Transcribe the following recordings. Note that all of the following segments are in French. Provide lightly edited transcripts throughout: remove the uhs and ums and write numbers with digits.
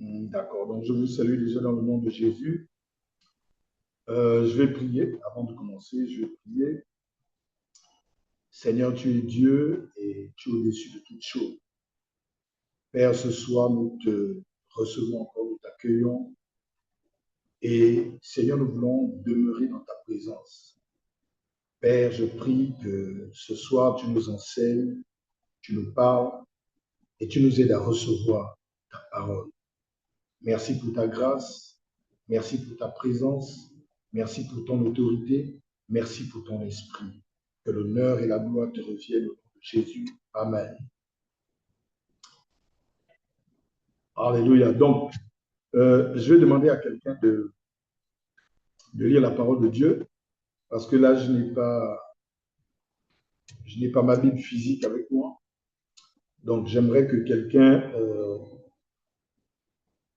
D'accord, donc je vous salue déjà dans le nom de Jésus. Je vais prier. Avant de commencer, je vais prier. Seigneur, tu es Dieu et tu es au-dessus de toutes choses. Père, ce soir, nous te recevons encore, nous t'accueillons. Et Seigneur, nous voulons demeurer dans ta présence. Père, je prie que ce soir, tu nous enseignes, tu nous parles et tu nous aides à recevoir ta parole. Merci pour ta grâce, merci pour ta présence, merci pour ton autorité, merci pour ton esprit. Que l'honneur et la gloire te reviennent au nom de Jésus. Amen. Alléluia. Donc, je vais demander à quelqu'un de lire la parole de Dieu, parce que là, je n'ai pas ma Bible physique avec moi. Donc, j'aimerais que quelqu'un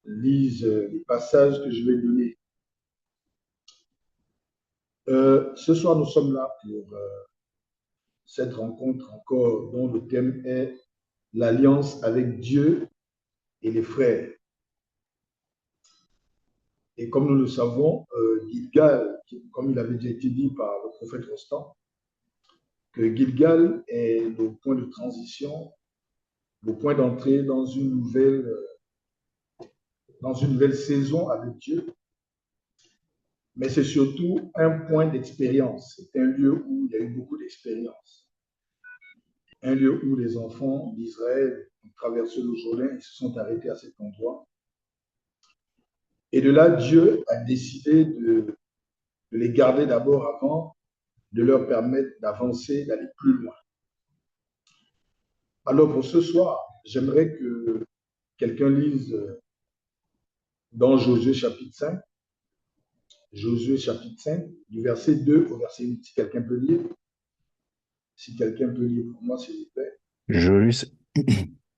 lise les passages que je vais donner. Ce soir, nous sommes là pour cette rencontre encore dont le thème est l'alliance avec Dieu et les frères. Et comme nous le savons, Gilgal, comme il avait déjà été dit par le prophète Constant, que Gilgal est le point de transition, le point d'entrée dans une nouvelle saison avec Dieu. Mais c'est surtout un point d'expérience. C'est un lieu où il y a eu beaucoup d'expérience. Un lieu où les enfants d'Israël ont traversé le Jourdain et se sont arrêtés à cet endroit. Et de là, Dieu a décidé de les garder d'abord avant de leur permettre d'avancer, d'aller plus loin. Alors pour ce soir, j'aimerais que quelqu'un lise dans Josué chapitre 5, Josué chapitre 5, du verset 2 au verset 8. Si quelqu'un peut lire, pour moi, s'il vous plaît.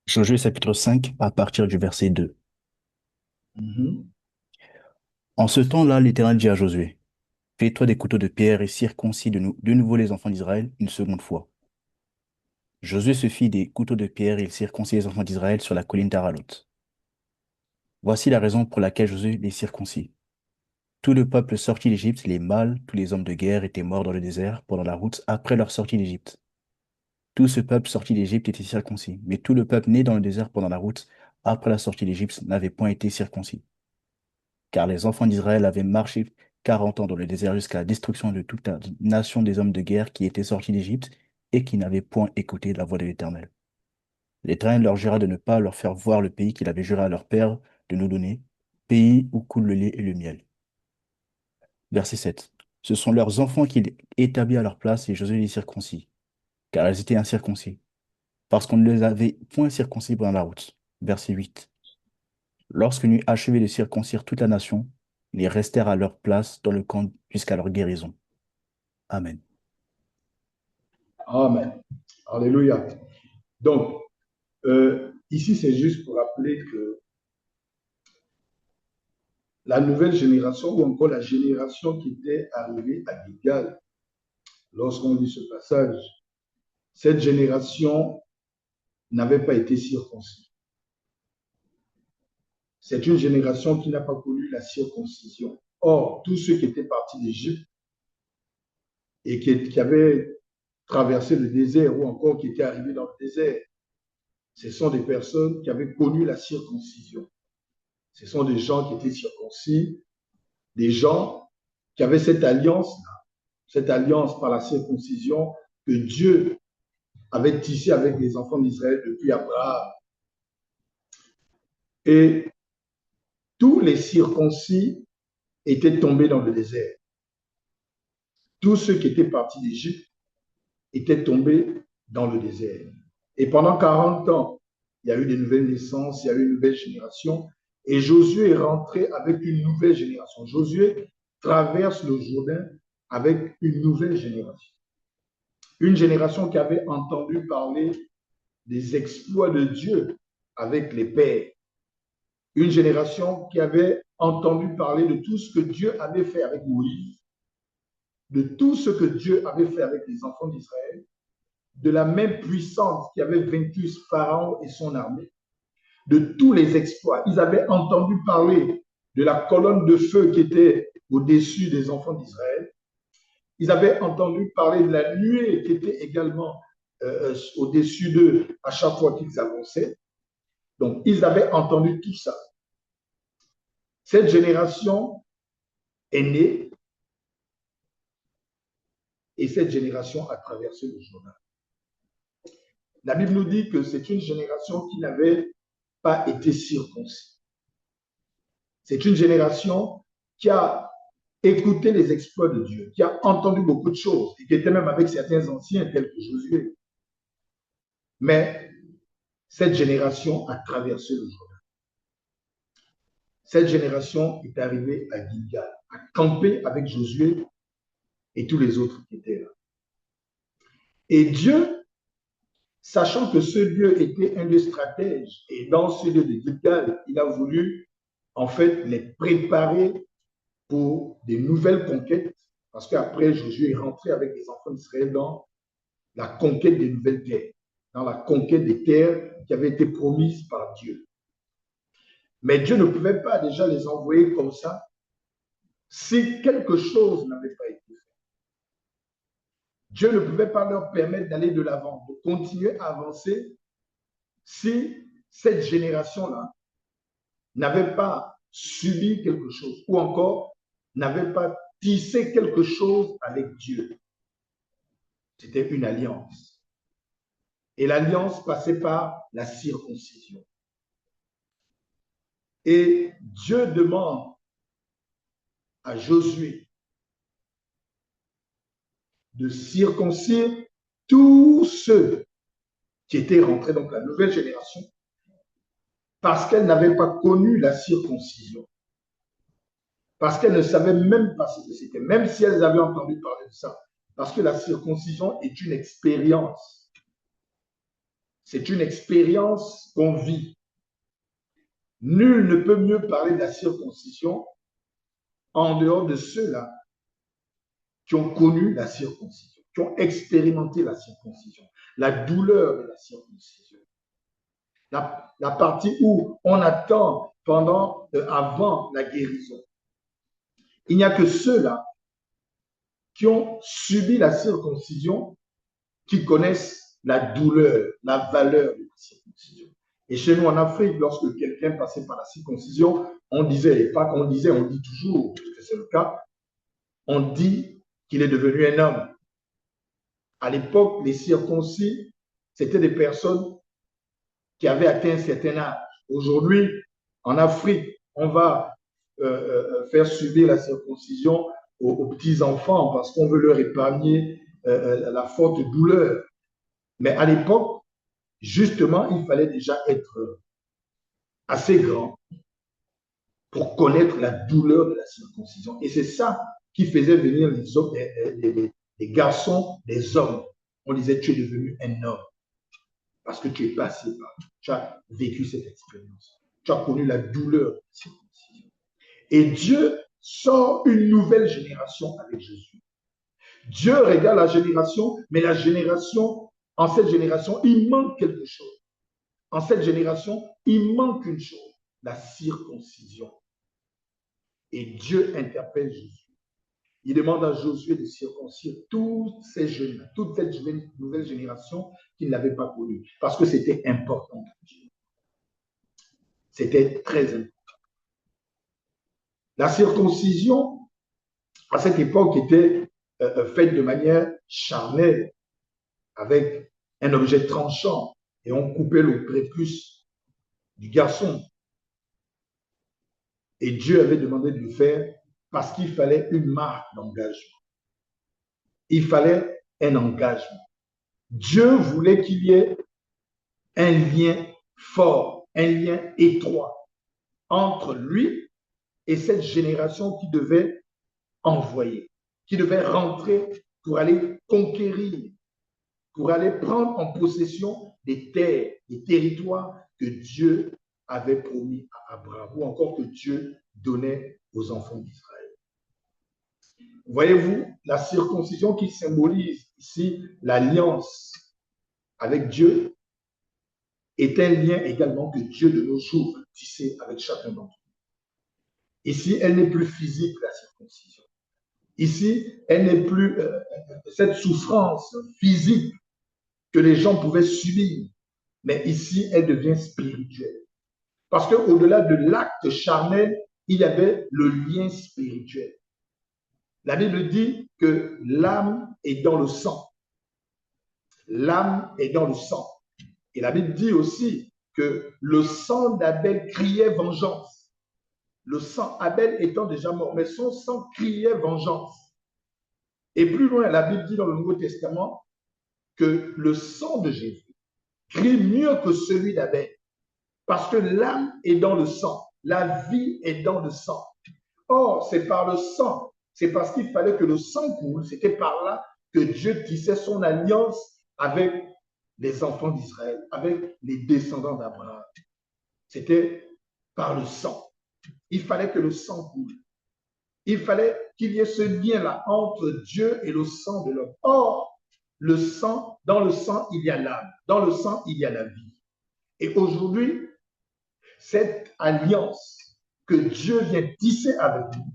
Josué chapitre 5 à partir du verset 2. En ce temps-là, l'Éternel dit à Josué, fais-toi des couteaux de pierre et circoncis de nouveau les enfants d'Israël une seconde fois. Josué se fit des couteaux de pierre et il circoncit les enfants d'Israël sur la colline d'Aralot. Voici la raison pour laquelle Josué les circoncis. Tout le peuple sorti d'Égypte, les mâles, tous les hommes de guerre étaient morts dans le désert pendant la route après leur sortie d'Égypte. Tout ce peuple sorti d'Égypte était circoncis, mais tout le peuple né dans le désert pendant la route après la sortie d'Égypte n'avait point été circoncis. Car les enfants d'Israël avaient marché 40 ans dans le désert jusqu'à la destruction de toute la nation des hommes de guerre qui étaient sortis d'Égypte et qui n'avaient point écouté la voix de l'Éternel. L'Éternel leur jura de ne pas leur faire voir le pays qu'il avait juré à leur père de nous donner, pays où coule le lait et le miel. Verset 7. Ce sont leurs enfants qu'il établit à leur place et Josué les circoncis, car ils étaient incirconcis, parce qu'on ne les avait point circoncis pendant la route. Verset 8. Lorsqu'on eut achevé de circoncire toute la nation, ils restèrent à leur place dans le camp jusqu'à leur guérison. Amen. Amen. Alléluia. Donc, ici, c'est juste pour rappeler que la nouvelle génération, ou encore la génération qui était arrivée à Gilgal, lorsqu'on lit ce passage, cette génération n'avait pas été circoncis. C'est une génération qui n'a pas connu la circoncision. Or, tous ceux qui étaient partis d'Égypte et qui avaient traversé le désert ou encore qui étaient arrivés dans le désert, ce sont des personnes qui avaient connu la circoncision. Ce sont des gens qui étaient circoncis, des gens qui avaient cette alliance par la circoncision que Dieu avait tissée avec les enfants d'Israël depuis Abraham. Et tous les circoncis étaient tombés dans le désert. Tous ceux qui étaient partis d'Égypte étaient tombés dans le désert. Et pendant 40 ans, il y a eu des nouvelles naissances, il y a eu une nouvelle génération. Et Josué est rentré avec une nouvelle génération. Josué traverse le Jourdain avec une nouvelle génération. Une génération qui avait entendu parler des exploits de Dieu avec les pères. Une génération qui avait entendu parler de tout ce que Dieu avait fait avec Moïse, de tout ce que Dieu avait fait avec les enfants d'Israël, de la même puissance qui avait vaincu Pharaon et son armée, de tous les exploits. Ils avaient entendu parler de la colonne de feu qui était au-dessus des enfants d'Israël. Ils avaient entendu parler de la nuée qui était également au-dessus d'eux à chaque fois qu'ils avançaient. Donc, ils avaient entendu tout ça. Cette génération est née et cette génération a traversé le Jourdain. La Bible nous dit que c'est une génération qui n'avait pas été circoncis. C'est une génération qui a écouté les exploits de Dieu, qui a entendu beaucoup de choses et qui était même avec certains anciens tels que Josué. Mais cette génération a traversé le Jourdain. Cette génération est arrivée à Gilgal, a campé avec Josué et tous les autres qui étaient là. Et Dieu, sachant que ce lieu était un lieu stratège, et dans ce lieu de Gilgal, il a voulu en fait les préparer pour des nouvelles conquêtes, parce qu'après Josué est rentré avec les enfants d'Israël dans la conquête des nouvelles terres, dans la conquête des terres qui avaient été promises par Dieu. Mais Dieu ne pouvait pas déjà les envoyer comme ça si quelque chose n'avait pas été fait. Dieu ne pouvait pas leur permettre d'aller de l'avant, de continuer à avancer si cette génération-là n'avait pas subi quelque chose ou encore n'avait pas tissé quelque chose avec Dieu. C'était une alliance. Et l'alliance passait par la circoncision. Et Dieu demande à Josué de circoncire tous ceux qui étaient rentrés, donc la nouvelle génération, parce qu'elle n'avait pas connu la circoncision. Parce qu'elles ne savaient même pas ce que c'était, même si elles avaient entendu parler de ça. Parce que la circoncision est une expérience. C'est une expérience qu'on vit. Nul ne peut mieux parler de la circoncision en dehors de ceux-là qui ont connu la circoncision, qui ont expérimenté la circoncision, la douleur de la circoncision. La partie où on attend avant la guérison. Il n'y a que ceux-là qui ont subi la circoncision qui connaissent la douleur, la valeur de la circoncision. Et chez nous en Afrique, lorsque quelqu'un passait par la circoncision, on disait, et pas qu'on disait, on dit toujours, parce que c'est le cas, on dit qu'il est devenu un homme. À l'époque, les circoncis, c'était des personnes qui avaient atteint un certain âge. Aujourd'hui, en Afrique, on va faire subir la circoncision aux petits-enfants parce qu'on veut leur épargner la forte douleur. Mais à l'époque, justement, il fallait déjà être assez grand pour connaître la douleur de la circoncision. Et c'est ça qui faisait venir les garçons des hommes. On disait, tu es devenu un homme parce que tu es passé par, tu as vécu cette expérience. Tu as connu la douleur de la circoncision. Et Dieu sort une nouvelle génération avec Jésus. Dieu regarde la génération, mais la génération, en cette génération, il manque quelque chose. En cette génération, il manque une chose, la circoncision. Et Dieu interpelle Jésus. Il demande à Josué de circoncire toutes ces jeunes, toute cette nouvelle génération qu'il n'avait pas connue, parce que c'était important pour Dieu. C'était très important. La circoncision, à cette époque, était faite de manière charnelle, avec un objet tranchant, et on coupait le prépuce du garçon. Et Dieu avait demandé de le faire parce qu'il fallait une marque d'engagement. Il fallait un engagement. Dieu voulait qu'il y ait un lien fort, un lien étroit entre lui et cette génération qui devait envoyer, qui devait rentrer pour aller conquérir, pour aller prendre en possession des terres, des territoires que Dieu avait promis à Abraham, ou encore que Dieu donnait aux enfants d'Israël. Voyez-vous, la circoncision qui symbolise ici l'alliance avec Dieu est un lien également que Dieu de nos jours veut tisser avec chacun d'entre nous. Ici, elle n'est plus physique, la circoncision. Ici, elle n'est plus cette souffrance physique que les gens pouvaient subir, mais ici, elle devient spirituelle. Parce qu'au-delà de l'acte charnel, il y avait le lien spirituel. La Bible dit que l'âme est dans le sang. L'âme est dans le sang. Et la Bible dit aussi que le sang d'Abel criait vengeance. Le sang, Abel étant déjà mort, mais son sang criait vengeance. Et plus loin, la Bible dit dans le Nouveau Testament que le sang de Jésus crie mieux que celui d'Abel. Parce que l'âme est dans le sang. La vie est dans le sang. Or, c'est par le sang. C'est parce qu'il fallait que le sang coule. C'était par là que Dieu tissait son alliance avec les enfants d'Israël, avec les descendants d'Abraham. C'était par le sang. Il fallait que le sang coule. Il fallait qu'il y ait ce lien-là entre Dieu et le sang de l'homme. Or, le sang, dans le sang, il y a l'âme. Dans le sang, il y a la vie. Et aujourd'hui, cette alliance que Dieu vient tisser avec nous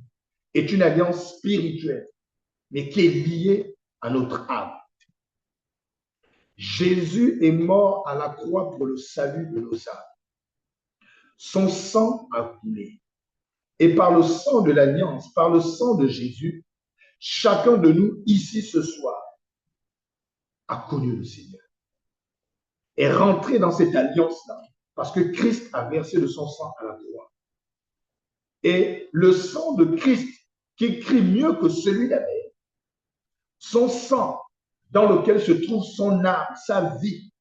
est une alliance spirituelle, mais qui est liée à notre âme. Jésus est mort à la croix pour le salut de nos âmes. Son sang a coulé. Et par le sang de l'alliance, par le sang de Jésus, chacun de nous ici ce soir a connu le Seigneur. Est rentré dans cette alliance-là parce que Christ a versé de son sang à la croix. Et le sang de Christ qui crie mieux que celui d'Abel, son sang dans lequel se trouve son âme, sa vie,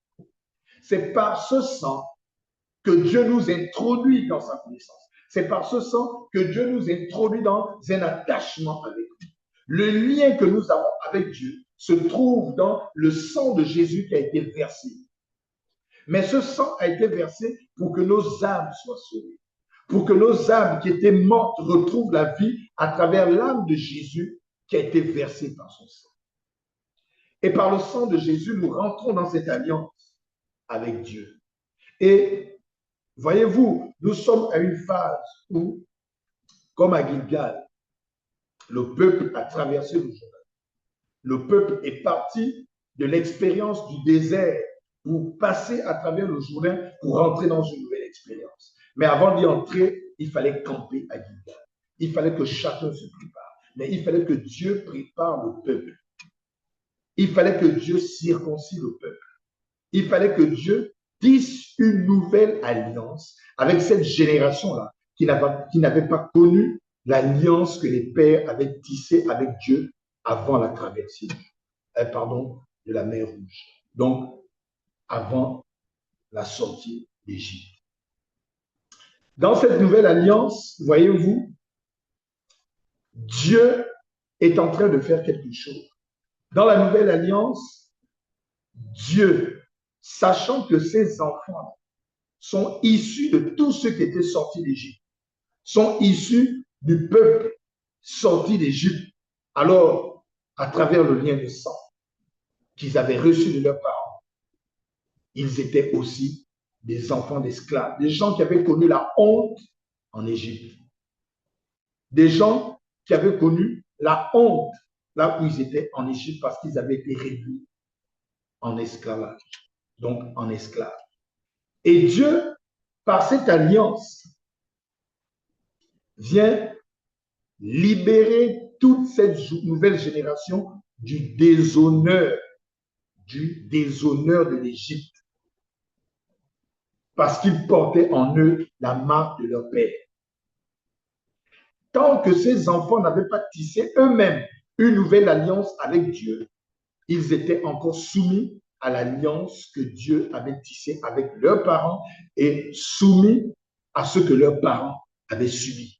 c'est par ce sang que Dieu nous introduit dans sa connaissance. C'est par ce sang que Dieu nous introduit dans un attachement avec lui. Le lien que nous avons avec Dieu se trouve dans le sang de Jésus qui a été versé. Mais ce sang a été versé pour que nos âmes soient sauvées, pour que nos âmes qui étaient mortes retrouvent la vie à travers l'âme de Jésus qui a été versée par son sang. Et par le sang de Jésus, nous rentrons dans cette alliance avec Dieu. Et voyez-vous, nous sommes à une phase où, comme à Gilgal, le peuple a traversé le Jourdain. Le peuple est parti de l'expérience du désert pour passer à travers le Jourdain pour rentrer dans une nouvelle expérience. Mais avant d'y entrer, il fallait camper à Gilgal. Il fallait que chacun se prépare. Mais il fallait que Dieu prépare le peuple. Il fallait que Dieu circoncie le peuple. Il fallait que Dieu tisse une nouvelle alliance avec cette génération-là qui n'avait pas connu l'alliance que les pères avaient tissée avec Dieu avant la traversée de la mer Rouge. Donc, avant la sortie d'Égypte. Dans cette nouvelle alliance, voyez-vous, Dieu est en train de faire quelque chose. Dans la nouvelle alliance, Dieu, sachant que ses enfants sont issus de tous ceux qui étaient sortis d'Égypte, sont issus du peuple sorti d'Égypte, alors, à travers le lien de sang qu'ils avaient reçu de leurs parents, ils étaient aussi des enfants d'esclaves, des gens qui avaient connu la honte en Égypte, des gens qui avaient connu la honte là où ils étaient en Égypte parce qu'ils avaient été réduits en esclavage, donc en esclaves. Et Dieu, par cette alliance, vient libérer toute cette nouvelle génération du déshonneur de l'Égypte, parce qu'ils portaient en eux la marque de leur père. Tant que ces enfants n'avaient pas tissé eux-mêmes une nouvelle alliance avec Dieu, ils étaient encore soumis à l'alliance que Dieu avait tissée avec leurs parents et soumis à ce que leurs parents avaient subi.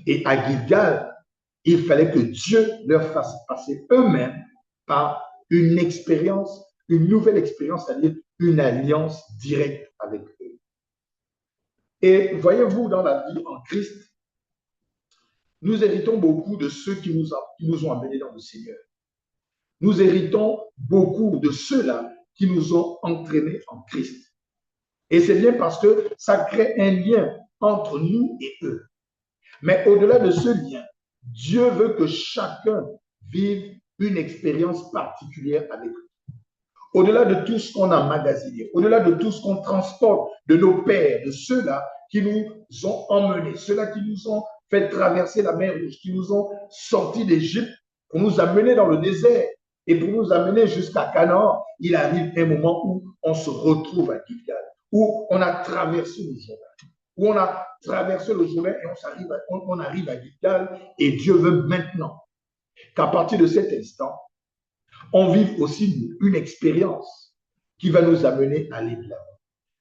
Et à Gilgal, il fallait que Dieu leur fasse passer eux-mêmes par une expérience, une nouvelle expérience, c'est-à-dire une alliance directe avec eux. Et voyez-vous, dans la vie en Christ, nous héritons beaucoup de ceux qui nous ont amenés dans le Seigneur. Nous héritons beaucoup de ceux-là qui nous ont entraînés en Christ. Et c'est bien parce que ça crée un lien entre nous et eux. Mais au-delà de ce lien, Dieu veut que chacun vive une expérience particulière avec lui. Au-delà de tout ce qu'on a emmagasiné, au-delà de tout ce qu'on transporte de nos pères, de ceux-là qui nous ont emmenés, ceux-là qui nous ont fait traverser la mer Rouge, qui nous ont sortis d'Égypte pour nous amener dans le désert et pour nous amener jusqu'à Canaan, il arrive un moment où on se retrouve à Gilgal, où on a traversé le Jourdain, où on a traversé le Jourdain et on arrive à Gilgal, et Dieu veut maintenant qu'à partir de cet instant, on vive aussi une expérience qui va nous amener à aller de l'avant.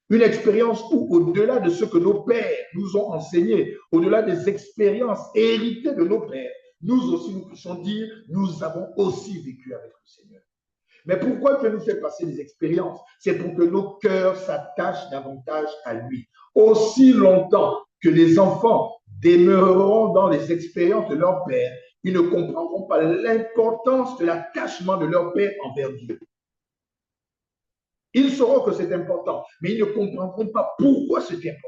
Une expérience où, au-delà de ce que nos pères nous ont enseigné, au-delà des expériences héritées de nos pères, nous aussi, nous puissions dire, nous avons aussi vécu avec le Seigneur. Mais pourquoi Dieu nous fait passer des expériences? C'est pour que nos cœurs s'attachent davantage à lui. Aussi longtemps que les enfants demeureront dans les expériences de leur père, ils ne comprendront pas l'importance de l'attachement de leur père envers Dieu. Ils sauront que c'est important, mais ils ne comprendront pas pourquoi c'est important.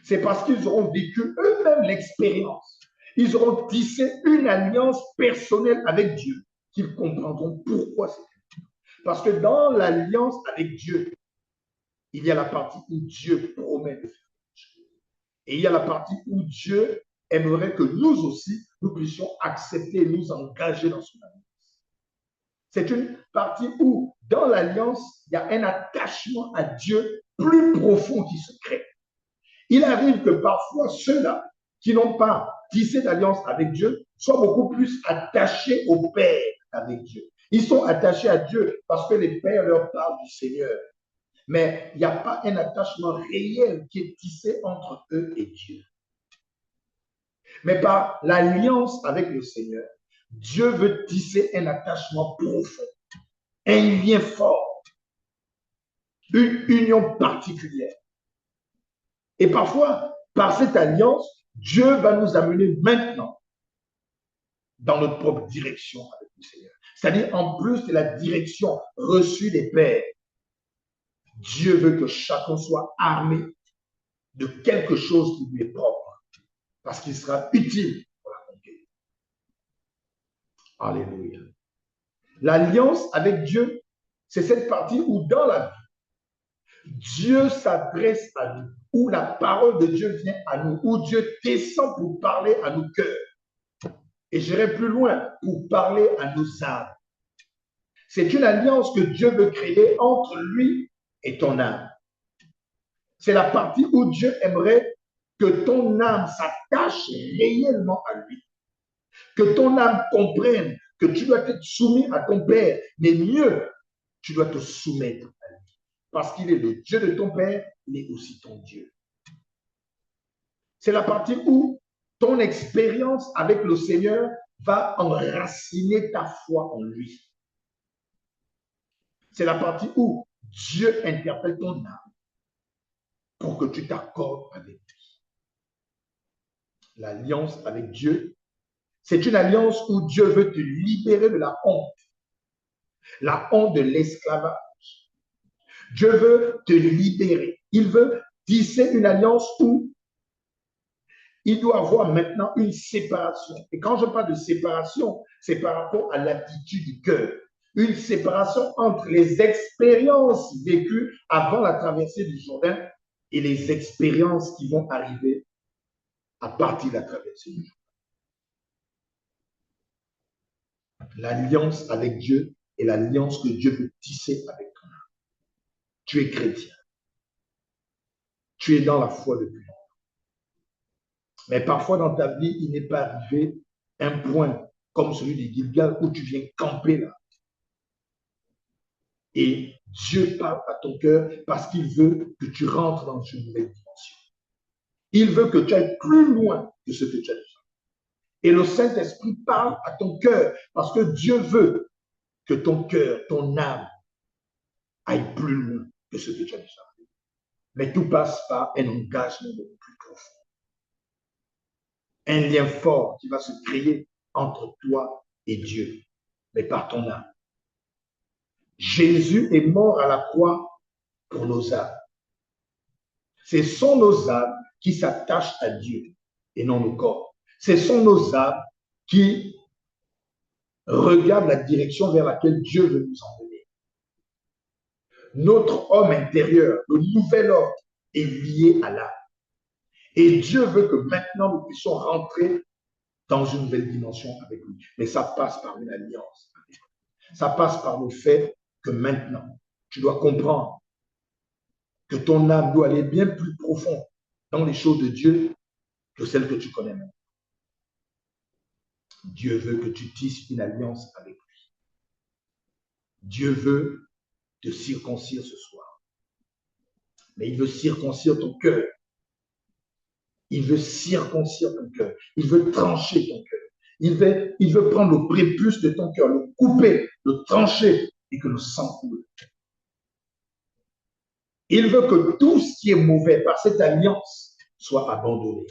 C'est parce qu'ils auront vécu eux-mêmes l'expérience. Ils auront tissé une alliance personnelle avec Dieu, qu'ils comprendront pourquoi c'est important. Parce que dans l'alliance avec Dieu, il y a la partie où Dieu promet de faire quelque chose. Et il y a la partie où Dieu aimerait que nous aussi, nous puissions accepter et nous engager dans son alliance. C'est une partie où, dans l'alliance, il y a un attachement à Dieu plus profond qui se crée. Il arrive que parfois, ceux-là qui n'ont pas tissé d'alliance avec Dieu soient beaucoup plus attachés au Père qu'avec Dieu. Ils sont attachés à Dieu parce que les pères leur parlent du Seigneur. Mais il n'y a pas un attachement réel qui est tissé entre eux et Dieu. Mais par l'alliance avec le Seigneur, Dieu veut tisser un attachement profond, un lien fort, une union particulière. Et parfois, par cette alliance, Dieu va nous amener maintenant dans notre propre direction avec le Seigneur. C'est-à-dire, en plus de la direction reçue des pères, Dieu veut que chacun soit armé de quelque chose qui lui est propre, parce qu'il sera utile pour la conquête. Alléluia. L'alliance avec Dieu, c'est cette partie où dans la vie, Dieu s'adresse à nous, où la parole de Dieu vient à nous, où Dieu descend pour parler à nos cœurs. Et j'irai plus loin, pour parler à nos âmes. C'est une alliance que Dieu veut créer entre lui et ton âme. C'est la partie où Dieu aimerait que ton âme s'attache réellement à lui. Que ton âme comprenne que tu dois être soumis à ton Père, mais mieux, tu dois te soumettre à lui. Parce qu'il est le Dieu de ton Père, il est aussi ton Dieu. C'est la partie où ton expérience avec le Seigneur va enraciner ta foi en lui. C'est la partie où Dieu interpelle ton âme pour que tu t'accordes avec lui. L'alliance avec Dieu, c'est une alliance où Dieu veut te libérer de la honte de l'esclavage. Dieu veut te libérer. Il veut tisser une alliance où il doit avoir maintenant une séparation. Et quand je parle de séparation, c'est par rapport à l'attitude du cœur. Une séparation entre les expériences vécues avant la traversée du Jourdain et les expériences qui vont arriver à partir de la traversée du Jourdain. L'alliance avec Dieu est l'alliance que Dieu veut tisser avec toi. Tu es chrétien. Tu es dans la foi depuis longtemps. Mais parfois dans ta vie, il n'est pas arrivé un point comme celui de Gilgal où tu viens camper là. Et Dieu parle à ton cœur parce qu'il veut que tu rentres dans une nouvelle dimension. Il veut que tu ailles plus loin que ce que tu as déjà. Et le Saint-Esprit parle à ton cœur parce que Dieu veut que ton cœur, ton âme aille plus loin que ce que tu as déjà. Mais tout passe par un engagement plus profond. Un lien fort qui va se créer entre toi et Dieu, mais par ton âme. Jésus est mort à la croix pour nos âmes. Ce sont nos âmes qui s'attachent à Dieu et non nos corps. Ce sont nos âmes qui regardent la direction vers laquelle Dieu veut nous emmener. Notre homme intérieur, le nouvel homme, est lié à l'âme. Et Dieu veut que maintenant nous puissions rentrer dans une nouvelle dimension avec lui. Mais ça passe par une alliance. Ça passe par le fait que maintenant, tu dois comprendre que ton âme doit aller bien plus profond dans les choses de Dieu que celles que tu connais maintenant. Dieu veut que tu tisses une alliance avec lui. Dieu veut te circoncire ce soir. Mais il veut circoncire ton cœur. Il veut circoncire ton cœur. Il veut trancher ton cœur. Il veut prendre le prépuce de ton cœur, le couper, le trancher et que le sang coule. Il veut que tout ce qui est mauvais par cette alliance soit abandonné.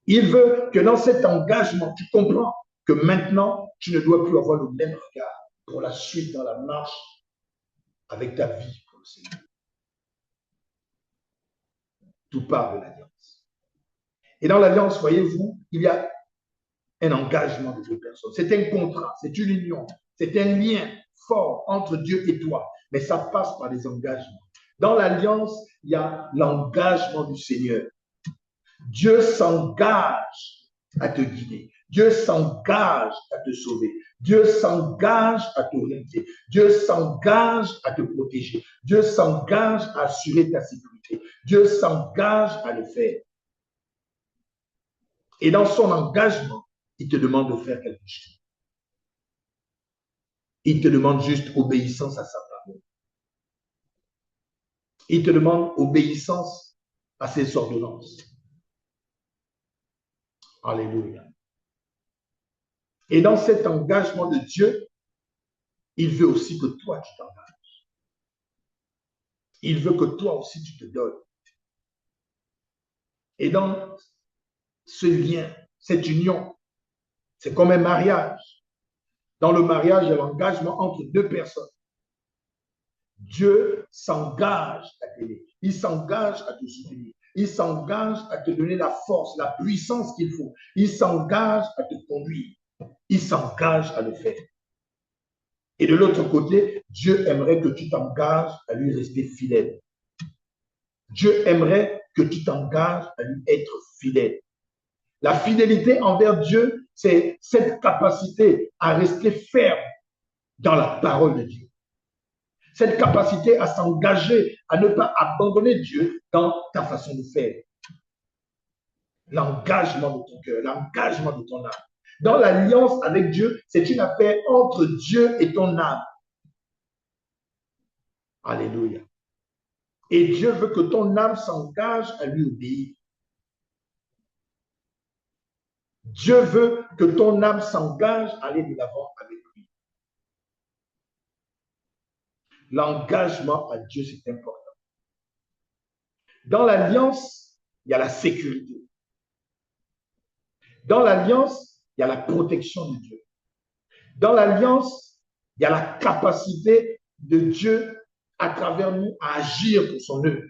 Il veut que dans cet engagement, tu comprends que maintenant, tu ne dois plus avoir le même regard pour la suite dans la marche avec ta vie pour le Seigneur. Tout part de l'alliance. Et dans l'alliance, voyez-vous, il y a un engagement de deux personnes. C'est un contrat, c'est une union, c'est un lien fort entre Dieu et toi. Mais ça passe par des engagements. Dans l'alliance, il y a l'engagement du Seigneur. Dieu s'engage à te guider. Dieu s'engage à te sauver. Dieu s'engage à t'orienter. Dieu s'engage à te protéger. Dieu s'engage à assurer ta sécurité. Dieu s'engage à le faire. Et dans son engagement, il te demande de faire quelque chose. Il te demande juste obéissance à sa parole. Il te demande obéissance à ses ordonnances. Alléluia. Et dans cet engagement de Dieu, il veut aussi que toi, tu t'engages. Il veut que toi aussi, tu te donnes. Et dans ce lien, cette union, c'est comme un mariage. Dans le mariage, il y a l'engagement entre deux personnes. Dieu s'engage à t'aider. Il s'engage à te soutenir. Il s'engage à te donner la force, la puissance qu'il faut. Il s'engage à te conduire. Il s'engage à le faire. Et de l'autre côté, Dieu aimerait que tu t'engages à lui rester fidèle. Dieu aimerait que tu t'engages à lui être fidèle. La fidélité envers Dieu, c'est cette capacité à rester ferme dans la parole de Dieu. Cette capacité à s'engager, à ne pas abandonner Dieu dans ta façon de faire. L'engagement de ton cœur, l'engagement de ton âme. Dans l'alliance avec Dieu, c'est une affaire entre Dieu et ton âme. Alléluia. Et Dieu veut que ton âme s'engage à lui obéir. Dieu veut que ton âme s'engage à aller de l'avant avec lui. L'engagement à Dieu, c'est important. Dans l'alliance, il y a la sécurité. Dans l'alliance, il y a la protection de Dieu. Dans l'alliance, il y a la capacité de Dieu à travers nous à agir pour son œuvre.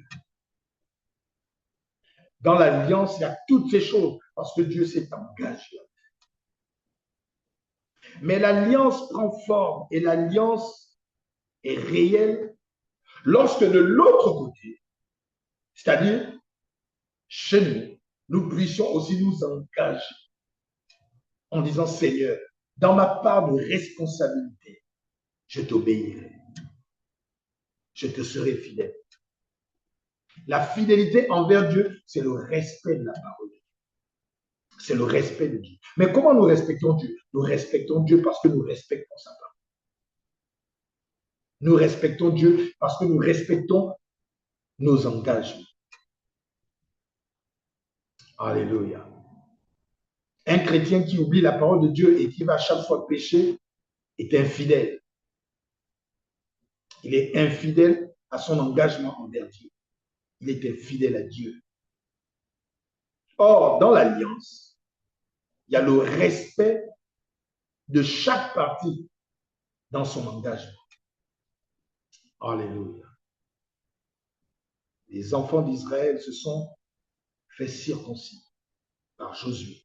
Dans l'alliance, il y a toutes ces choses parce que Dieu s'est engagé. Mais l'alliance prend forme et l'alliance est réelle lorsque de l'autre côté, c'est-à-dire chez nous, nous puissions aussi nous engager en disant, Seigneur, dans ma part de responsabilité, je t'obéirai. Je te serai fidèle. La fidélité envers Dieu, c'est le respect de la parole de Dieu. C'est le respect de Dieu. Mais comment nous respectons Dieu? Nous respectons Dieu parce que nous respectons sa parole. Nous respectons Dieu parce que nous respectons nos engagements. Alléluia. Un chrétien qui oublie la parole de Dieu et qui va chaque fois pécher est infidèle. Il est infidèle à son engagement envers Dieu. Il est infidèle à Dieu. Or, dans l'alliance, il y a le respect de chaque partie dans son engagement. Alléluia. Les enfants d'Israël se sont fait circoncis par Josué.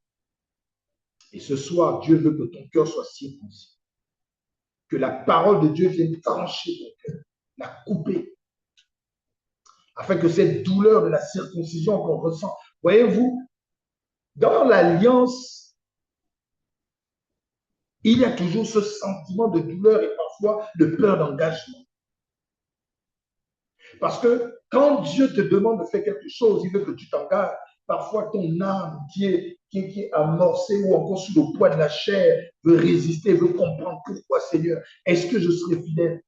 Et ce soir, Dieu veut que ton cœur soit circoncis. Que la parole de Dieu vienne trancher ton cœur, la couper, afin que cette douleur de la circoncision qu'on ressent, voyez-vous, dans l'alliance, il y a toujours ce sentiment de douleur et parfois de peur d'engagement. Parce que quand Dieu te demande de faire quelque chose, il veut que tu t'engages. Parfois, ton âme qui est amorcée ou encore sous le poids de la chair veut résister, veut comprendre pourquoi, Seigneur, est-ce que je serai fidèle?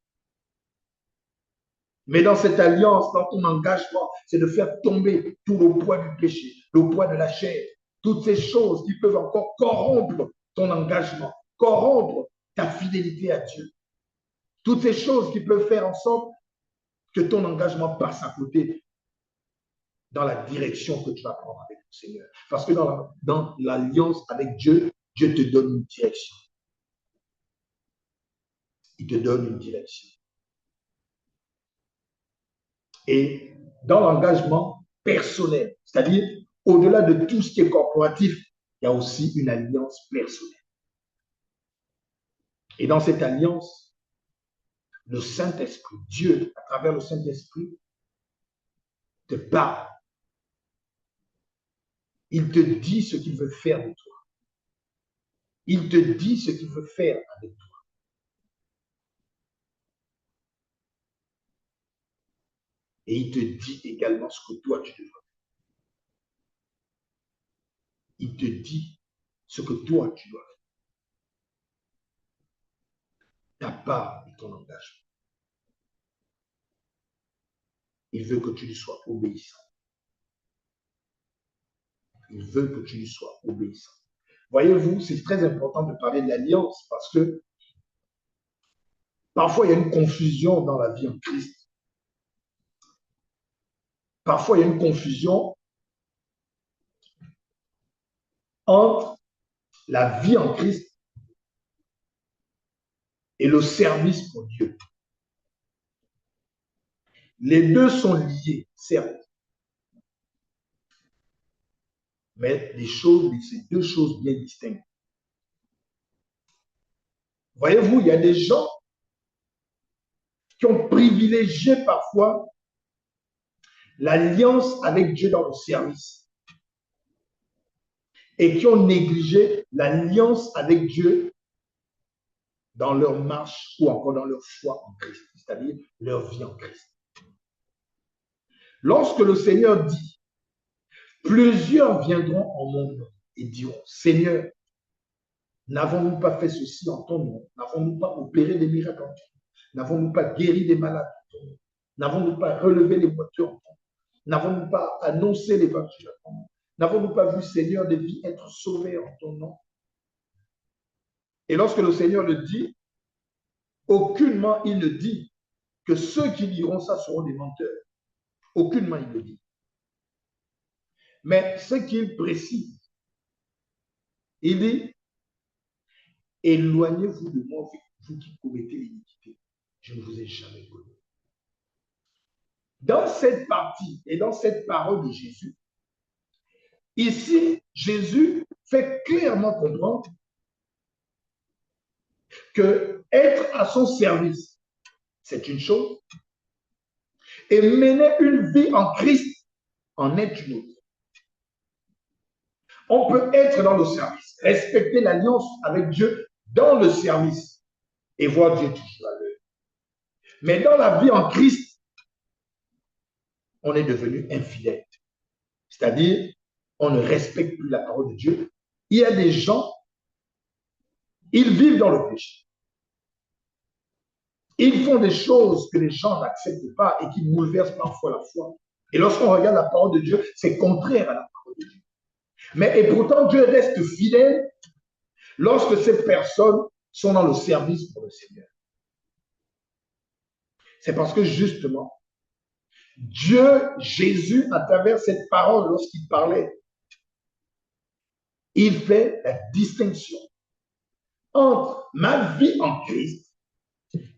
Mais dans cette alliance, dans ton engagement, c'est de faire tomber tout le poids du péché, le poids de la chair, toutes ces choses qui peuvent encore corrompre ton engagement, corrompre ta fidélité à Dieu. Toutes ces choses qui peuvent faire en sorte que ton engagement passe à côté dans la direction que tu vas prendre avec le Seigneur. Parce que dans l'alliance avec Dieu, Dieu te donne une direction. Il te donne une direction. Et dans l'engagement personnel, c'est-à-dire au-delà de tout ce qui est corporatif, il y a aussi une alliance personnelle. Et dans cette alliance, le Saint-Esprit, Dieu, à travers le Saint-Esprit, te parle. Il te dit ce qu'il veut faire de toi. Il te dit ce qu'il veut faire avec toi. Et il te dit également ce que toi tu devrais faire. Il te dit ce que toi tu dois faire. Ta part et ton engagement. Il veut que tu lui sois obéissant. Il veut que tu lui sois obéissant. Voyez-vous, c'est très important de parler de l'alliance parce que parfois il y a une confusion dans la vie en Christ. Parfois il y a une confusion entre la vie en Christ et le service pour Dieu. Les deux sont liés, certes. Mais c'est deux choses bien distinctes. Voyez-vous, il y a des gens qui ont privilégié parfois l'alliance avec Dieu dans le service et qui ont négligé l'alliance avec Dieu dans leur marche ou encore dans leur foi en Christ, c'est-à-dire leur vie en Christ. Lorsque le Seigneur dit, plusieurs viendront en mon nom et diront, Seigneur, n'avons-nous pas fait ceci en ton nom? N'avons-nous pas opéré des miracles en ton nom? N'avons-nous pas guéri des malades en ton nom? N'avons-nous pas relevé les moutons en ton nom? N'avons-nous pas annoncé l'évangile en ton nom? N'avons-nous pas vu, Seigneur, des vies être sauvées en ton nom? Et lorsque le Seigneur le dit, aucunement il ne dit que ceux qui diront ça seront des menteurs. Aucunement il le dit. Mais ce qu'il précise, il dit, éloignez-vous de moi, vous qui commettez l'iniquité. Je ne vous ai jamais connu. Dans cette partie et dans cette parole de Jésus, ici, Jésus fait clairement comprendre que être à son service, c'est une chose, et mener une vie en Christ en est une autre. On peut être dans le service, respecter l'alliance avec Dieu dans le service et voir Dieu toujours à l'œuvre. Mais dans la vie en Christ, on est devenu infidèle. C'est-à-dire, on ne respecte plus la parole de Dieu. Il y a des gens, ils vivent dans le péché. Ils font des choses que les gens n'acceptent pas et qui bouleversent parfois la foi. Et lorsqu'on regarde la parole de Dieu, c'est contraire à la parole de Dieu. Mais et pourtant, Dieu reste fidèle lorsque ces personnes sont dans le service pour le Seigneur. C'est parce que justement, Dieu, Jésus, à travers cette parole, lorsqu'il parlait, il fait la distinction entre ma vie en Christ,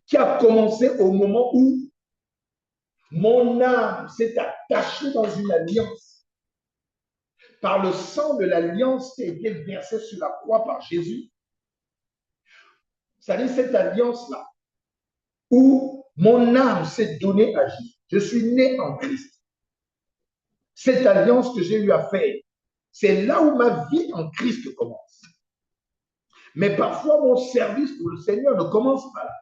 qui a commencé au moment où Mon âme s'est attachée dans une alliance. Par le sang de l'alliance qui a été versé sur la croix par Jésus. C'est-à-dire cette alliance-là, où mon âme s'est donnée à Jésus. Je suis né en Christ. Cette alliance que j'ai eu à faire, c'est là où ma vie en Christ commence. Mais parfois, mon service pour le Seigneur ne commence pas là.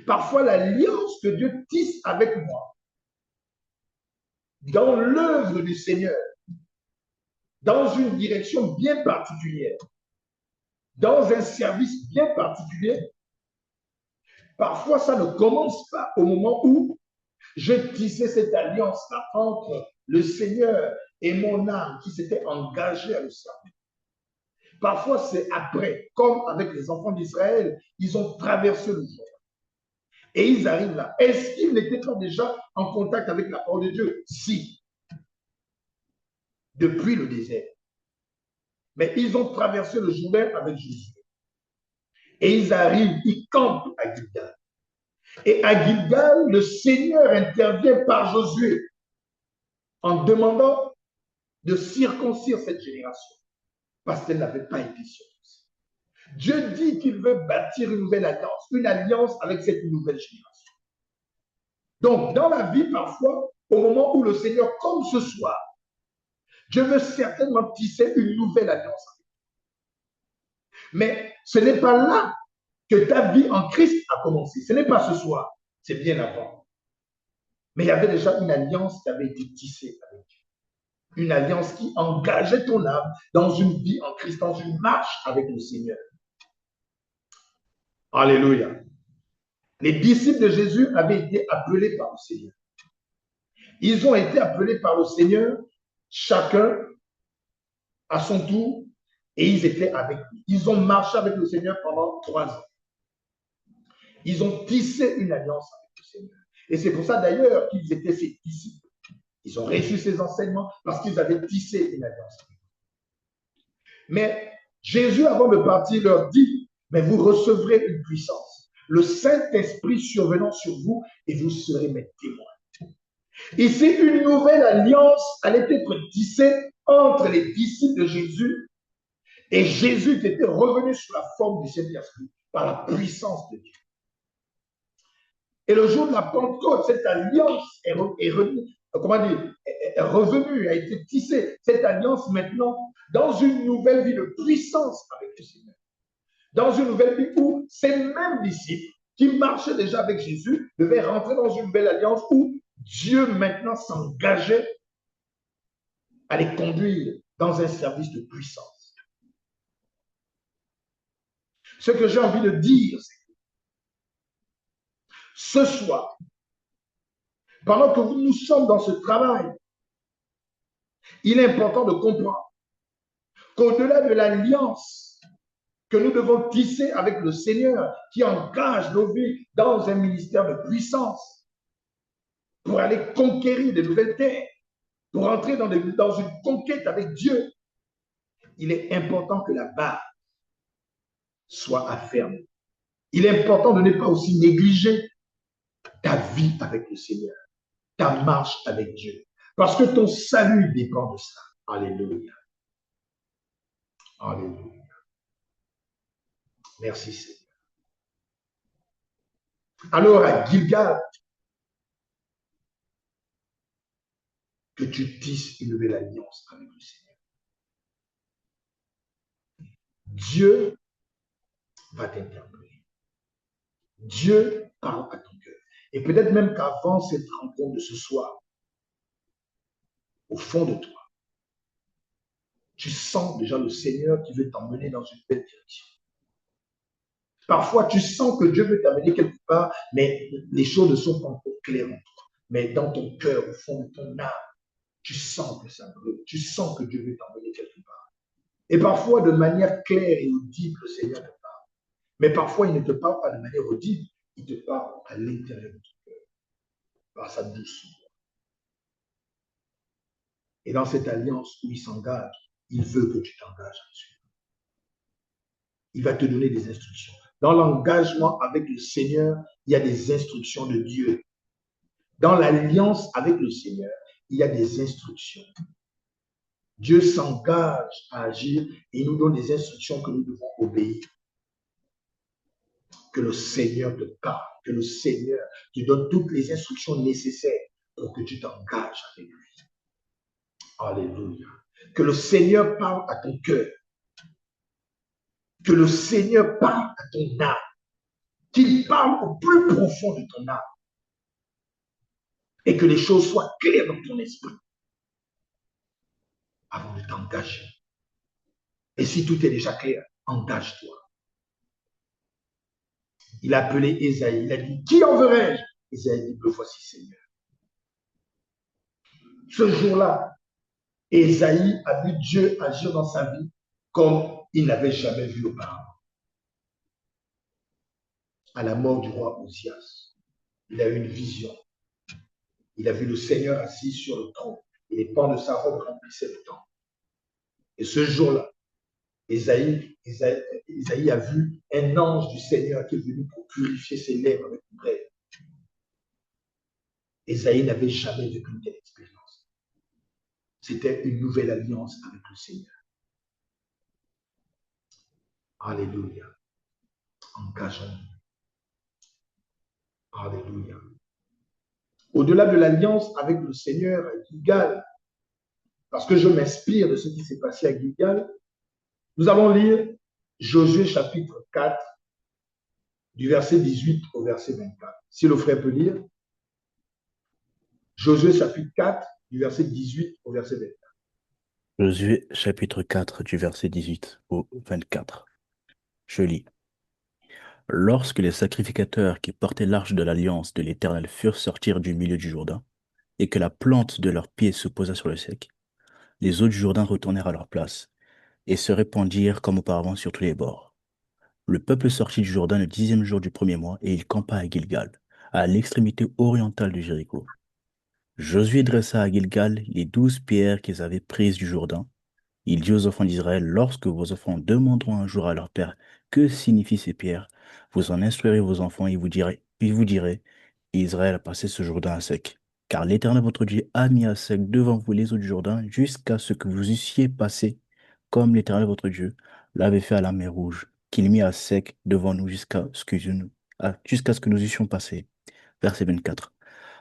Parfois, l'alliance que Dieu tisse avec moi, dans l'œuvre du Seigneur, dans une direction bien particulière, dans un service bien particulier, parfois, ça ne commence pas au moment où je tissais cette alliance-là entre le Seigneur et mon âme qui s'était engagée à le servir. Parfois, c'est après, comme avec les enfants d'Israël, ils ont traversé le Jourdain. Et ils arrivent là. Est-ce qu'ils n'étaient pas déjà en contact avec la parole de Dieu? Si, depuis le désert. Mais ils ont traversé le Jourdain avec Jésus. Et ils arrivent, ils campent à Gilgal. Et à Gilgal, le Seigneur intervient par Josué en demandant de circoncire cette génération parce qu'elle n'avait pas été circoncis. Dieu dit qu'il veut bâtir une alliance avec cette nouvelle génération. Donc, dans la vie, parfois, au moment où le Seigneur, comme ce soir, Dieu veut certainement tisser une nouvelle alliance. Mais ce n'est pas là que ta vie en Christ a commencé. Ce n'est pas ce soir, c'est bien avant. Mais il y avait déjà une alliance qui avait été tissée avec Dieu. Une alliance qui engageait ton âme dans une vie en Christ, dans une marche avec le Seigneur. Alléluia. Les disciples de Jésus avaient été appelés par le Seigneur. Ils ont été appelés par le Seigneur, chacun à son tour, et ils étaient avec lui. Ils ont marché avec le Seigneur pendant 3 ans. Ils ont tissé une alliance avec le Seigneur. Et c'est pour ça d'ailleurs qu'ils étaient ses disciples. Ils ont reçu ses enseignements parce qu'ils avaient tissé une alliance. Mais Jésus, avant de partir, leur dit, mais vous recevrez une puissance. Le Saint-Esprit survenant sur vous et vous serez mes témoins. Ici, une nouvelle alliance allait être tissée entre les disciples de Jésus et Jésus qui était revenu sous la forme du Saint-Esprit par la puissance de Dieu. Et le jour de la Pentecôte, cette alliance est revenue, a été tissée, cette alliance maintenant, dans une nouvelle vie de puissance avec le Seigneur. Dans une nouvelle vie où ces mêmes disciples qui marchaient déjà avec Jésus devaient rentrer dans une belle alliance où Dieu maintenant s'engageait à les conduire dans un service de puissance. Ce que j'ai envie de dire, c'est que ce soir, pendant que nous sommes dans ce travail, il est important de comprendre qu'au-delà de l'alliance que nous devons tisser avec le Seigneur qui engage nos vies dans un ministère de puissance pour aller conquérir de nouvelles terres, pour entrer dans une conquête avec Dieu, il est important que la barre soit affermie. Il est important de ne pas aussi négliger ta vie avec le Seigneur, ta marche avec Dieu, parce que ton salut dépend de ça. Alléluia. Alléluia. Merci Seigneur. Alors à Gilgal, que tu tisses une nouvelle alliance avec le Seigneur. Dieu va t'interpeller. Dieu parle à ton cœur. Et peut-être même qu'avant cette rencontre de ce soir, au fond de toi, tu sens déjà le Seigneur qui veut t'emmener dans une belle direction. Parfois, tu sens que Dieu veut t'amener quelque part, mais les choses ne sont pas encore claires en toi. Mais dans ton cœur, au fond de ton âme, tu sens que ça brûle. Tu sens que Dieu veut t'emmener quelque part. Et parfois, de manière claire et audible, le Seigneur te parle. Mais parfois, il ne te parle pas de manière audible, il te parle à l'intérieur de ton cœur, par sa douce voix. Et dans cette alliance où il s'engage, il veut que tu t'engages dessus. Il va te donner des instructions. Dans l'engagement avec le Seigneur, il y a des instructions de Dieu. Dans l'alliance avec le Seigneur, il y a des instructions. Dieu s'engage à agir et il nous donne des instructions que nous devons obéir. Que le Seigneur te parle, que le Seigneur te donne toutes les instructions nécessaires pour que tu t'engages avec lui. Alléluia. Que le Seigneur parle à ton cœur. Que le Seigneur parle à ton âme. Qu'il parle au plus profond de ton âme. Et que les choses soient claires dans ton esprit avant de t'engager. Et si tout est déjà clair, engage-toi. Il a appelé Ésaïe, il a dit, qui enverrai-je? Ésaïe dit, me voici Seigneur. Ce jour-là, Ésaïe a vu Dieu agir dans sa vie comme il n'avait jamais vu auparavant. À la mort du roi Osias, il a eu une vision. Il a vu le Seigneur assis sur le trône et les pans de sa robe remplissaient le temple. Et ce jour-là, Ésaïe a vu un ange du Seigneur qui est venu pour purifier ses lèvres avec une brève. Ésaïe n'avait jamais vécu une telle expérience. C'était une nouvelle alliance avec le Seigneur. Alléluia. Engageons-nous. Alléluia. Au-delà de l'alliance avec le Seigneur à Gilgal, parce que je m'inspire de ce qui s'est passé à Gilgal, nous allons lire Josué chapitre 4, du verset 18 au verset 24. Si le frère peut lire, Josué chapitre 4, du verset 18 au verset 24. Josué chapitre 4 du verset 18 au 24. Je lis. Lorsque les sacrificateurs qui portaient l'arche de l'alliance de l'Éternel furent sortir du milieu du Jourdain, et que la plante de leurs pieds se posa sur le sec, les eaux du Jourdain retournèrent à leur place, et se répandirent comme auparavant sur tous les bords. Le peuple sortit du Jourdain le 10e jour du premier mois, et il campa à Gilgal, à l'extrémité orientale de Jéricho. Josué dressa à Gilgal les 12 pierres qu'ils avaient prises du Jourdain. Il dit aux enfants d'Israël, lorsque vos enfants demanderont un jour à leur père que signifient ces pierres, vous en instruirez vos enfants et vous direz, Israël a passé ce Jourdain à sec. Car l'Éternel votre Dieu a mis à sec devant vous les eaux du Jourdain jusqu'à ce que vous eussiez passé, comme l'Éternel votre Dieu l'avait fait à la mer Rouge, qu'il mit à sec devant nous jusqu'à ce que nous eussions passé. Verset 24.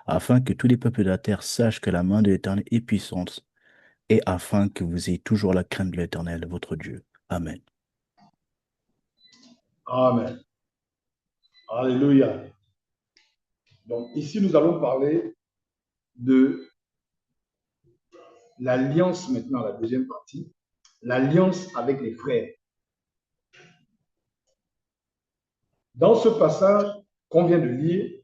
Afin que tous les peuples de la terre sachent que la main de l'Éternel est puissante, et afin que vous ayez toujours la crainte de l'Éternel, votre Dieu. Amen. Amen. Alléluia. Donc ici, nous allons parler de l'alliance maintenant, la deuxième partie, l'alliance avec les frères. Dans ce passage qu'on vient de lire,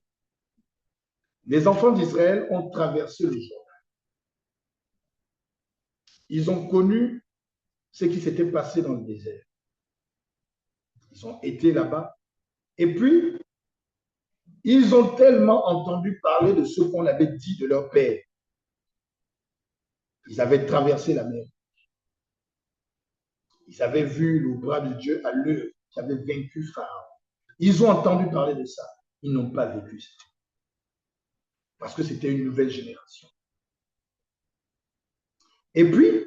les enfants d'Israël ont traversé le Jourdain. Ils ont connu ce qui s'était passé dans le désert. Ils ont été là-bas. Et puis, ils ont tellement entendu parler de ce qu'on avait dit de leur père. Ils avaient traversé la mer. Ils avaient vu le bras de Dieu à l'œuvre, qui avait vaincu Pharaon. Ils ont entendu parler de ça. Ils n'ont pas vécu ça. Parce que c'était une nouvelle génération. Et puis,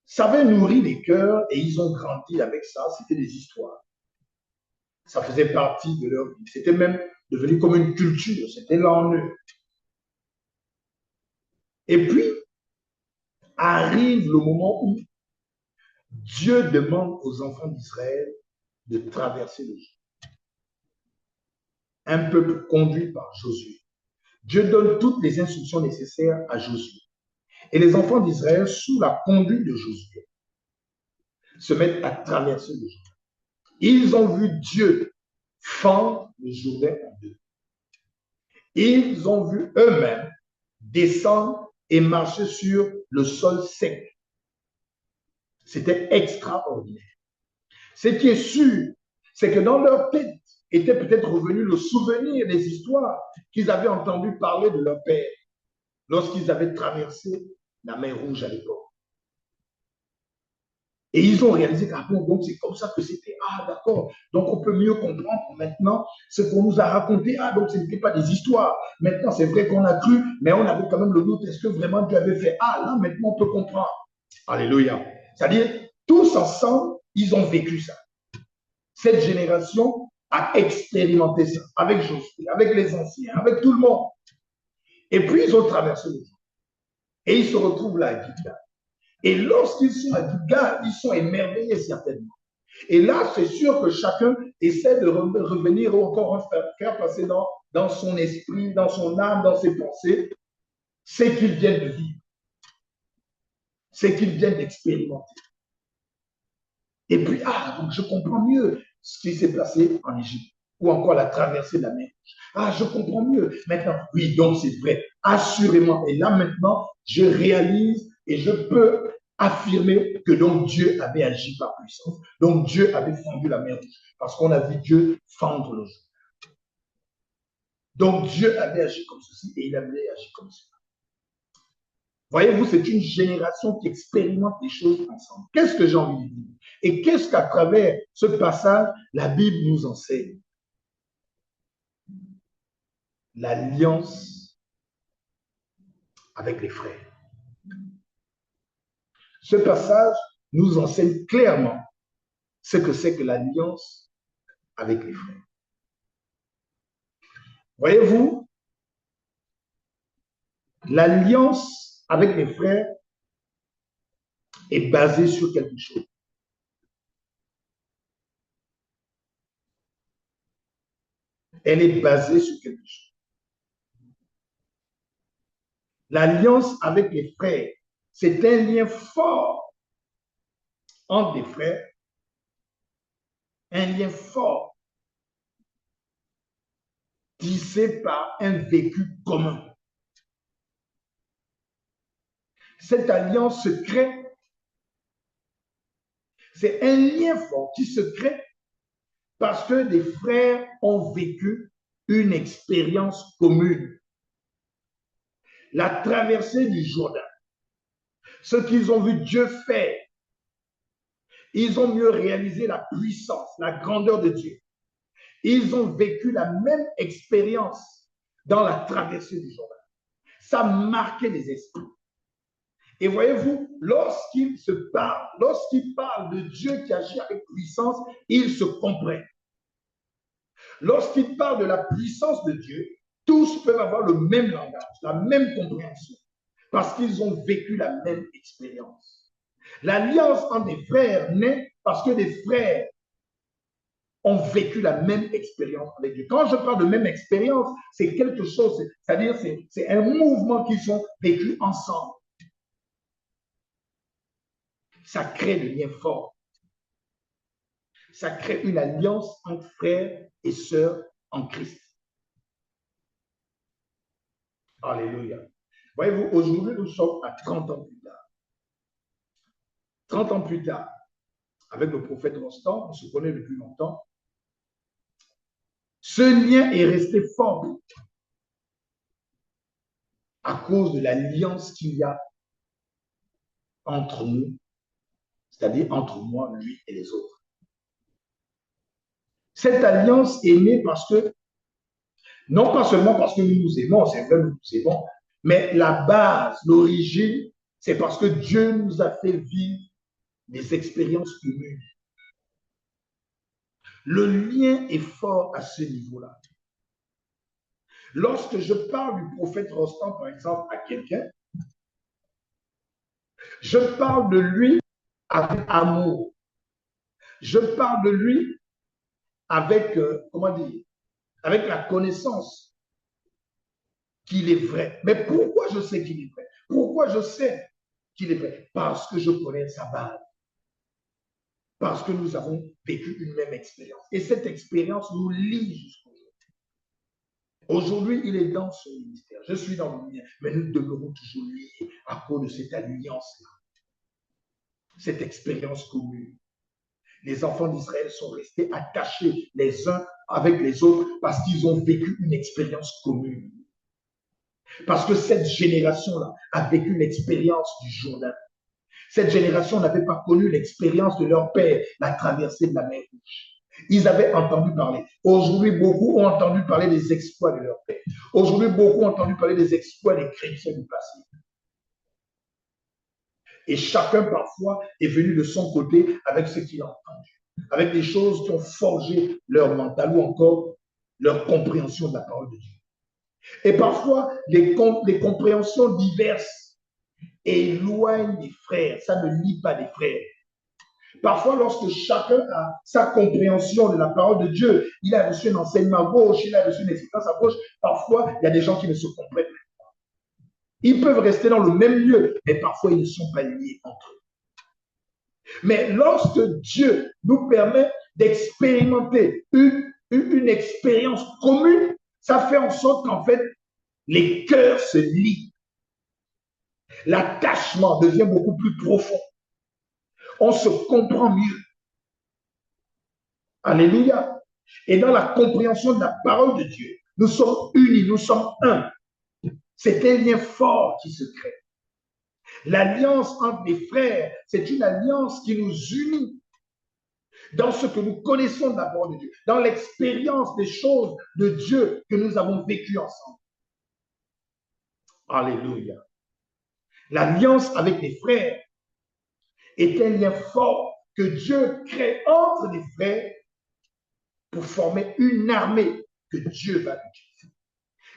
ça avait nourri les cœurs et ils ont grandi avec ça. C'était des histoires. Ça faisait partie de leur vie. C'était même devenu comme une culture. C'était là en eux. Et puis, arrive le moment où Dieu demande aux enfants d'Israël de traverser le Jourdain. Un peuple conduit par Josué. Dieu donne toutes les instructions nécessaires à Josué. Et les enfants d'Israël, sous la conduite de Josué, se mettent à traverser le Jourdain. Ils ont vu Dieu fendre le Jourdain en deux. Ils ont vu eux-mêmes descendre et marcher sur le sol sec. C'était extraordinaire. Ce qui est sûr, c'est que dans leur tête était peut-être revenu le souvenir des histoires qu'ils avaient entendu parler de leur père lorsqu'ils avaient traversé la mer Rouge à l'époque. Et ils ont réalisé qu'à bon, donc c'est comme ça que c'était. Ah, d'accord. Donc on peut mieux comprendre maintenant ce qu'on nous a raconté. Ah, donc ce n'était pas des histoires. Maintenant, c'est vrai qu'on a cru, mais on avait quand même le doute. Est-ce que vraiment Dieu avait fait? Ah, là, maintenant, on peut comprendre. Alléluia. C'est-à-dire, tous ensemble, ils ont vécu ça. Cette génération a expérimenté ça avec Josué, avec les anciens, avec tout le monde. Et puis, ils ont traversé le temps. Et ils se retrouvent là à Gilgal. Et lorsqu'ils sont à Gilgal, ils sont émerveillés certainement. Et là, c'est sûr que chacun essaie de revenir ou encore faire passer dans son esprit, dans son âme, dans ses pensées, ce qu'ils viennent de vivre, ce qu'ils viennent d'expérimenter. Et puis, ah, donc je comprends mieux ce qui s'est passé en Égypte, ou encore la traversée de la mer. Ah, je comprends mieux. Maintenant, oui, donc c'est vrai, assurément. Et là, maintenant, je réalise et je peux affirmer que donc Dieu avait agi par puissance. Donc Dieu avait fendu la mer rouge, parce qu'on a vu Dieu fendre le jour. Donc Dieu avait agi comme ceci et il avait agi comme cela. Voyez-vous, c'est une génération qui expérimente les choses ensemble. Qu'est-ce que j'ai envie de dire? Et qu'est-ce qu'à travers ce passage, la Bible nous enseigne? L'alliance avec les frères. Ce passage nous enseigne clairement ce que c'est que l'alliance avec les frères. Voyez-vous, l'alliance avec les frères est basée sur quelque chose. Elle est basée sur quelque chose. L'alliance avec les frères, c'est un lien fort entre des frères, un lien fort tissé par un vécu commun. Cette alliance se crée, c'est un lien fort qui se crée parce que des frères ont vécu une expérience commune. La traversée du Jourdain, ce qu'ils ont vu Dieu faire, ils ont mieux réalisé la puissance, la grandeur de Dieu. Ils ont vécu la même expérience dans la traversée du Jourdain. Ça marquait les esprits. Et voyez-vous, lorsqu'ils se parlent, lorsqu'ils parlent de Dieu qui agit avec puissance, ils se comprennent. Lorsqu'ils parlent de la puissance de Dieu, tous peuvent avoir le même langage, la même compréhension, parce qu'ils ont vécu la même expérience. L'alliance entre des frères naît parce que des frères ont vécu la même expérience avec Dieu. Quand je parle de même expérience, c'est quelque chose, c'est-à-dire c'est un mouvement qu'ils ont vécu ensemble. Ça crée des liens forts. Ça crée une alliance entre frères et sœurs en Christ. Alléluia. Voyez-vous, aujourd'hui, nous sommes à 30 ans plus tard. 30 ans plus tard, avec le prophète Rostand, on se connaît depuis longtemps. Ce lien est resté fort à cause de l'alliance qu'il y a entre nous, c'est-à-dire entre moi, lui et les autres. Cette alliance est née parce que, non pas seulement parce que nous nous aimons, c'est vrai, nous nous aimons, mais la base, l'origine, c'est parce que Dieu nous a fait vivre des expériences communes. Le lien est fort à ce niveau-là. Lorsque je parle du prophète Rostand, par exemple, à quelqu'un, je parle de lui avec amour. Je parle de lui avec, comment dire, avec la connaissance qu'il est vrai. Mais pourquoi je sais qu'il est vrai? Pourquoi je sais qu'il est vrai? Parce que je connais sa base. Parce que nous avons vécu une même expérience. Et cette expérience nous lie jusqu'au jour. Aujourd'hui, il est dans son ministère. Je suis dans le mien, mais nous demeurons toujours liés à cause de cette alliance-là. Cette expérience commune. Les enfants d'Israël sont restés attachés les uns avec les autres parce qu'ils ont vécu une expérience commune. Parce que cette génération-là a vécu une expérience du Jourdain. Cette génération n'avait pas connu l'expérience de leur père, la traversée de la mer Rouge. Ils avaient entendu parler. Aujourd'hui, beaucoup ont entendu parler des exploits de leur père. Aujourd'hui, beaucoup ont entendu parler des exploits des chrétiens du passé. Et chacun, parfois, est venu de son côté avec ce qu'il a entendu, avec des choses qui ont forgé leur mental ou encore leur compréhension de la parole de Dieu. Et parfois, les compréhensions diverses éloignent des frères. Ça ne lie pas des frères. Parfois, lorsque chacun a sa compréhension de la parole de Dieu, il a reçu un enseignement à gauche, il a reçu une expérience à gauche, parfois, il y a des gens qui ne se comprennent pas. Ils peuvent rester dans le même lieu, mais parfois, ils ne sont pas liés entre eux. Mais lorsque Dieu nous permet d'expérimenter une expérience commune, ça fait en sorte qu'en fait, les cœurs se lient. L'attachement devient beaucoup plus profond. On se comprend mieux. Alléluia. Et dans la compréhension de la parole de Dieu, nous sommes unis, nous sommes un. C'est un lien fort qui se crée. L'alliance entre les frères, c'est une alliance qui nous unit dans ce que nous connaissons de la parole de Dieu, dans l'expérience des choses de Dieu que nous avons vécues ensemble. Alléluia. L'alliance avec les frères est un lien fort que Dieu crée entre les frères pour former une armée que Dieu va utiliser.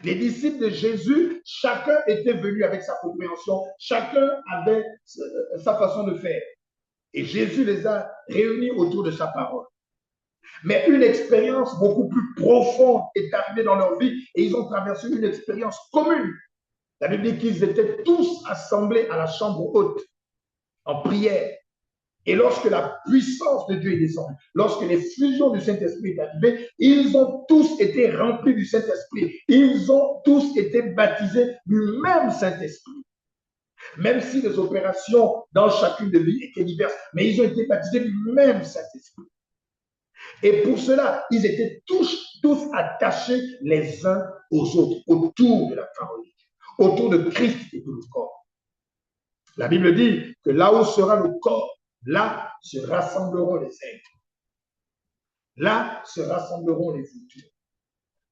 Les disciples de Jésus, chacun était venu avec sa compréhension, chacun avait sa façon de faire. Et Jésus les a réunis autour de sa parole. Mais une expérience beaucoup plus profonde est arrivée dans leur vie et ils ont traversé une expérience commune. La Bible dit qu'ils étaient tous assemblés à la chambre haute en prière. Et lorsque la puissance de Dieu est descendue, lorsque les fusions du Saint-Esprit sont arrivées, ils ont tous été remplis du Saint-Esprit. Ils ont tous été baptisés du même Saint-Esprit. Même si les opérations dans chacune de vie étaient diverses, mais ils ont été baptisés du même Saint-Esprit. Et pour cela, ils étaient tous attachés les uns aux autres, autour de la parole de Dieu, autour de Christ et de le corps. La Bible dit que là où sera le corps, là se rassembleront les aigles. Là se rassembleront les futurs.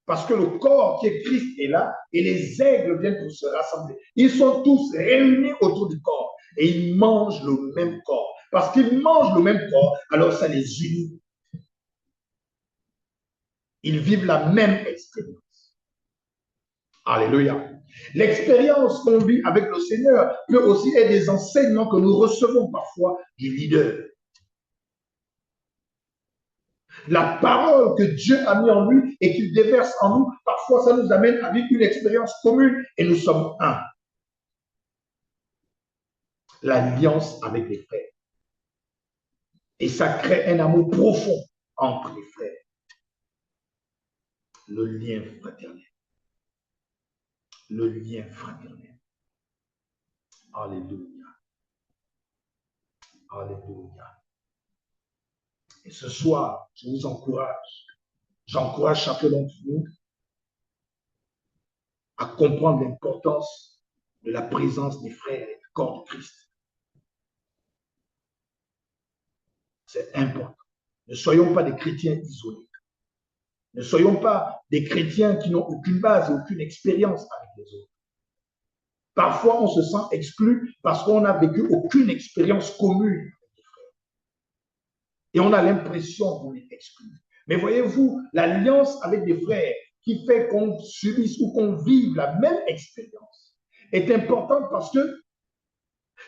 Parce que le corps qui est Christ est là et les aigles viennent pour se rassembler. Ils sont tous réunis autour du corps et ils mangent le même corps. Parce qu'ils mangent le même corps, alors ça les unit. Ils vivent la même expérience. Alléluia. L'expérience qu'on vit avec le Seigneur peut aussi être des enseignements que nous recevons parfois du leader. La parole que Dieu a mis en lui et qu'il déverse en nous, parfois ça nous amène à vivre une expérience commune et nous sommes un. L'alliance avec les frères. Et ça crée un amour profond entre les frères. Le lien fraternel. Le lien fraternel. Alléluia. Alléluia. Et ce soir, je vous encourage, j'encourage chacun d'entre nous à comprendre l'importance de la présence des frères et du corps de Christ. C'est important. Ne soyons pas des chrétiens isolés. Ne soyons pas des chrétiens qui n'ont aucune base et aucune expérience avec les autres. Parfois, on se sent exclu parce qu'on n'a vécu aucune expérience commune avec les frères. Et on a l'impression qu'on est exclu. Mais voyez-vous, l'alliance avec des frères qui fait qu'on subisse ou qu'on vive la même expérience est importante parce que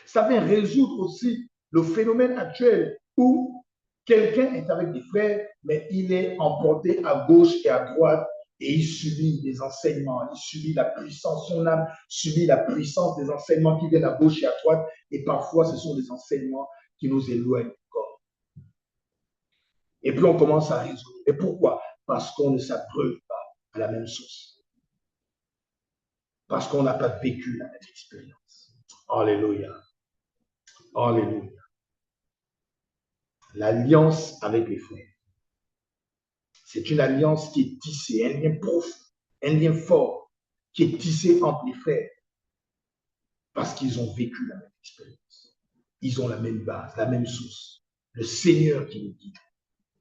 ça vient résoudre aussi le phénomène actuel où quelqu'un est avec des frères, mais il est emporté à gauche et à droite et il subit des enseignements, il subit la puissance, son âme subit la puissance des enseignements qui viennent à gauche et à droite et parfois ce sont des enseignements qui nous éloignent du corps. Et puis on commence à résoudre. Et pourquoi? Parce qu'on ne s'abreuve pas à la même source. Parce qu'on n'a pas vécu la même expérience. Alléluia. Alléluia. L'alliance avec les frères. C'est une alliance qui est tissée, un lien profond, un lien fort, qui est tissé entre les frères parce qu'ils ont vécu la même expérience. ils ont la même base, la même source. Le Seigneur qui nous guide,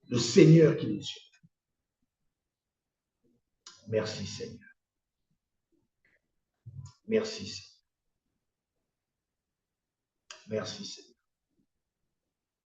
le Seigneur qui nous suit. Merci Seigneur. Merci Seigneur. Merci Seigneur.